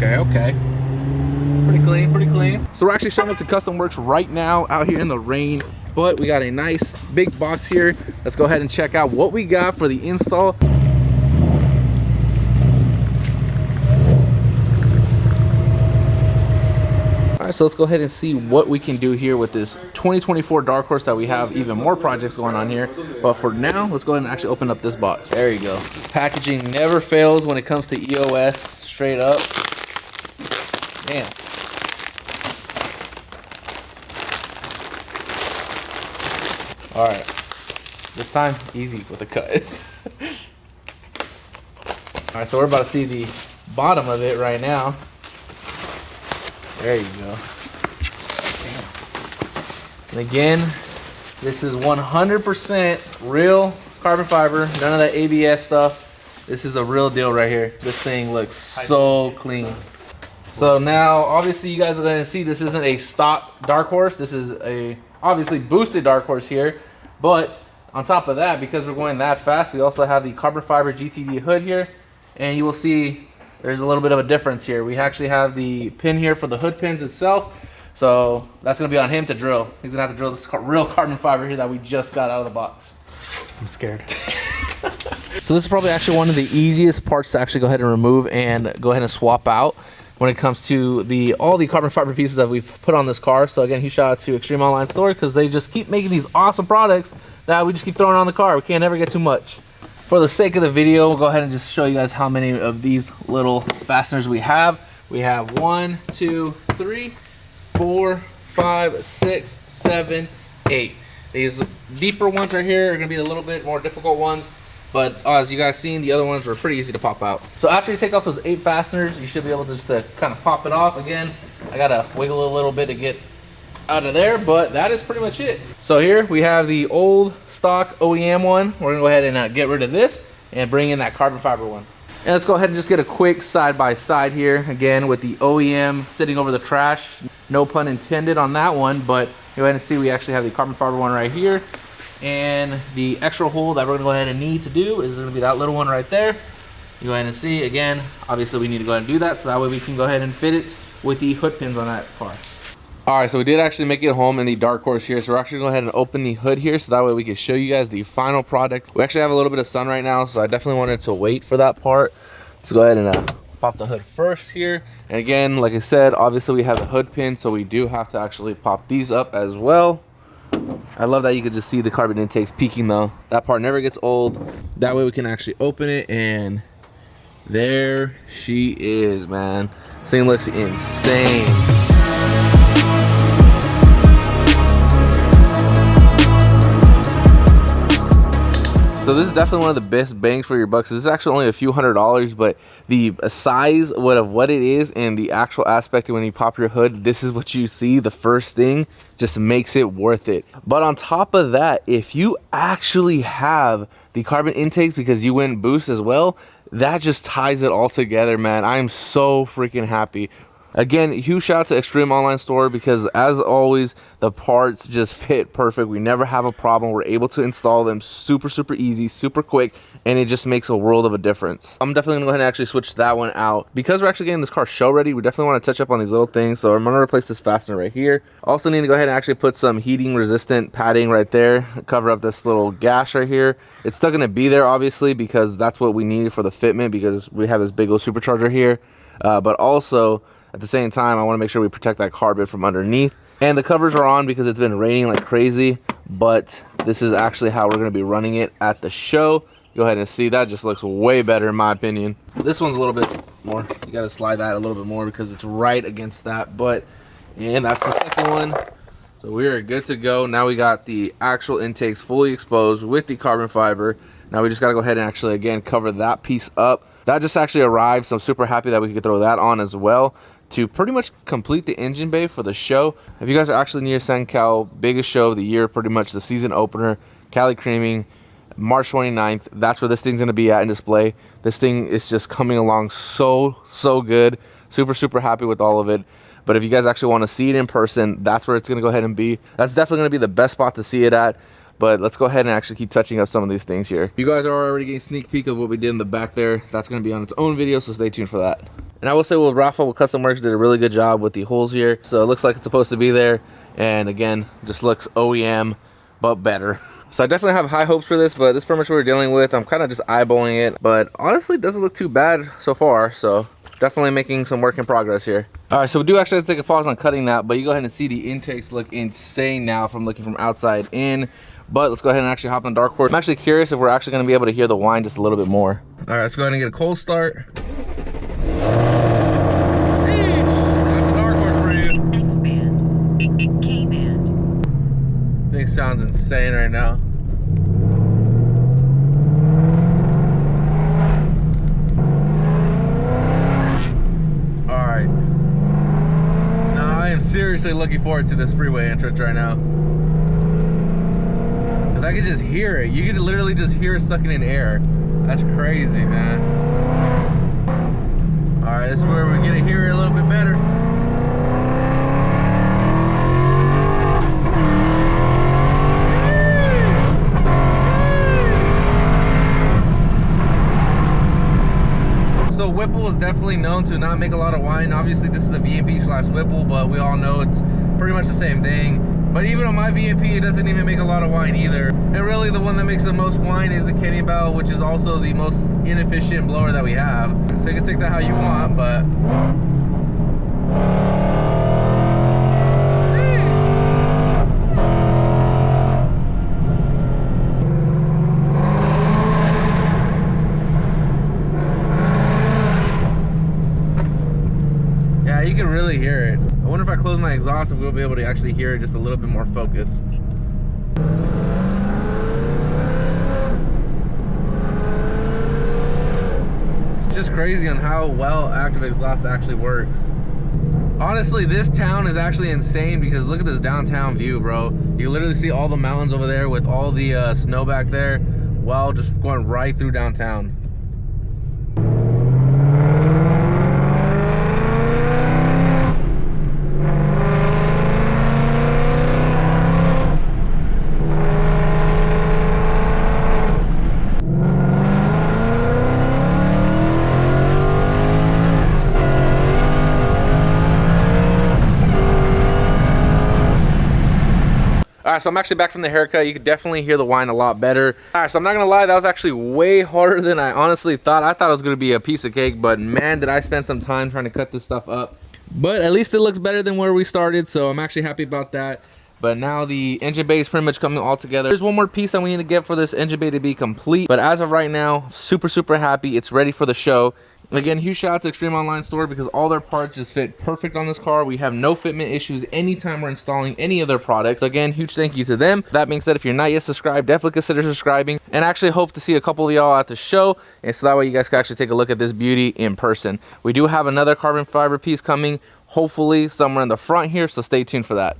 Okay. Pretty clean, pretty clean. So we're actually showing up to Custom Works right now out here in the rain, but we got a nice big box here. Let's go ahead and check out what we got for the install. All right, so let's go ahead and see what we can do here with this 2024 Dark Horse that we have even more projects going on here. But for now, let's go ahead and actually open up this box. There you go. Packaging never fails when it comes to EOS, straight up. Damn. All right, this time easy with a cut. All right, so we're about to see the bottom of it right now. There you go. And again, this is 100% real carbon fiber, none of that ABS stuff. This is a real deal right here. This thing looks so clean. So now, obviously, you guys are going to see this isn't a stock Dark Horse. This is a obviously boosted Dark Horse here. But on top of that, because we're going that fast, we also have the carbon fiber GTD hood here. And you will see there's a little bit of a difference here. We actually have the pin here for the hood pins itself. So that's going to be on him to drill. He's going to have to drill this real carbon fiber here that we just got out of the box. I'm scared. So this is probably actually one of the easiest parts to actually go ahead and remove and go ahead and swap out when it comes to all the carbon fiber pieces that we've put on this car. So again, huge shout out to Extreme Online Store because they just keep making these awesome products that we just keep throwing on the car. We can't ever get too much. For the sake of the video, we'll go ahead and just show you guys how many of these little fasteners we have. We have 1, 2, 3, 4, 5, 6, 7, 8. These deeper ones right here are going to be a little bit more difficult ones. But as you guys seen, the other ones were pretty easy to pop out. So after you take off those 8 fasteners, you should be able to just kind of pop it off. Again, I got to wiggle a little bit to get out of there, but that is pretty much it. So here we have the old stock OEM one. We're going to go ahead and get rid of this and bring in that carbon fiber one. And let's go ahead and just get a quick side-by-side here. Again, with the OEM sitting over the trash. No pun intended on that one, but go ahead and see we actually have the carbon fiber one right here. And the extra hole that we're going to go ahead and need to do is going to be that little one right there. You go ahead and see, again, obviously we need to go ahead and do that so that way we can go ahead and fit it with the hood pins on that car. Alright, so we did actually make it home in the Dark Horse here, so we're actually going to go ahead and open the hood here so that way we can show you guys the final product. We actually have a little bit of sun right now, so I definitely wanted to wait for that part. Let's go ahead and pop the hood first here. And again, like I said, obviously we have the hood pin, so we do have to actually pop these up as well. I love that you can just see the carbon intakes peaking though. That part never gets old. That way we can actually open it and there she is, man. This thing looks insane. So this is definitely one of the best bangs for your bucks. This is actually only a few $100s, but the size of what it is and the actual aspect of when you pop your hood, this is what you see. The first thing just makes it worth it. But on top of that, if you actually have the carbon intakes because you went boost as well, that just ties it all together, man. I am so freaking happy. Again, huge shout out to Extreme Online Store because as always, the parts just fit perfect. We never have a problem. We're able to install them super easy, super quick, and it just makes a world of a difference. I'm definitely gonna go ahead and actually switch that one out. Because we're actually getting this car show ready, we definitely want to touch up on these little things. So I'm gonna replace this fastener right here. Also need to go ahead and actually put some heating resistant padding right there, cover up this little gash right here. It's still gonna be there obviously because that's what we need for the fitment because we have this big old supercharger here. But also, at the same time, I want to make sure we protect that carbon from underneath. And the covers are on because it's been raining like crazy, but this is actually how we're going to be running it at the show. Go ahead and see, that just looks way better in my opinion. This one's a little bit more, you got to slide that a little bit more because it's right against that, but and that's the second one. So we are good to go. Now we got the actual intakes fully exposed with the carbon fiber. Now we just got to go ahead and actually again cover that piece up. That just actually arrived, so I'm super happy that we could throw that on as well to pretty much complete the engine bay for the show. If you guys are actually near San Cal, biggest show of the year, pretty much the season opener, Cali Creaming, March 29th, that's where this thing's gonna be at in display. This thing is just coming along so good. Super happy with all of it. But if you guys actually want to see it in person, that's where it's gonna go ahead and be. That's definitely gonna be the best spot to see it at. But let's go ahead and actually keep touching up some of these things here. You guys are already getting a sneak peek of what we did in the back there. That's going to be on its own video, so stay tuned for that. And I will say with Rafa with Custom Works did a really good job with the holes here. So it looks like it's supposed to be there. And again, just looks OEM, but better. So I definitely have high hopes for this, but this is pretty much what we're dealing with. I'm kind of just eyeballing it, but honestly, it doesn't look too bad so far. So definitely making some work in progress here. All right, so we do actually have to take a pause on cutting that, but you go ahead and see the intakes look insane now from looking from outside in. But let's go ahead and actually hop on Dark Horse. I'm actually curious if we're actually going to be able to hear the whine just a little bit more. All right, let's go ahead and get a cold start. Sounds insane right now. All right. Now I am seriously looking forward to this freeway entrance right now. Cause I can just hear it. You can literally just hear it sucking in air. That's crazy, man. All right, this is where we're gonna hear it a little bit better. So Whipple is definitely known to not make a lot of whine. Obviously this is a VMP/Whipple, but we all know it's pretty much the same thing. But even on my VMP, it doesn't even make a lot of whine either. And really the one that makes the most whine is the Kenny Bell, which is also the most inefficient blower that we have. So you can take that how you want, but you can really hear it. I wonder if I close my exhaust if we'll be able to actually hear it just a little bit more focused. It's just crazy on how well active exhaust actually works. Honestly, this town is actually insane because look at this downtown view, bro. You literally see all the mountains over there with all the snow back there while just going right through downtown. All right, so I'm actually back from the haircut. You could definitely hear the whine a lot better. All right, so I'm not gonna lie, that was actually way harder than I honestly thought. I thought it was gonna be a piece of cake, but man, did I spend some time trying to cut this stuff up. But at least it looks better than where we started, so I'm actually happy about that. But now the engine bay is pretty much coming all together. There's one more piece that we need to get for this engine bay to be complete. But as of right now, super happy. It's ready for the show. Again, huge shout out to Extreme Online Store because all their parts just fit perfect on this car. We have no fitment issues anytime we're installing any of their products. So again, huge thank you to them. That being said, if you're not yet subscribed, definitely consider subscribing. And I actually hope to see a couple of y'all at the show. And so that way you guys can actually take a look at this beauty in person. We do have another carbon fiber piece coming, hopefully somewhere in the front here. So stay tuned for that.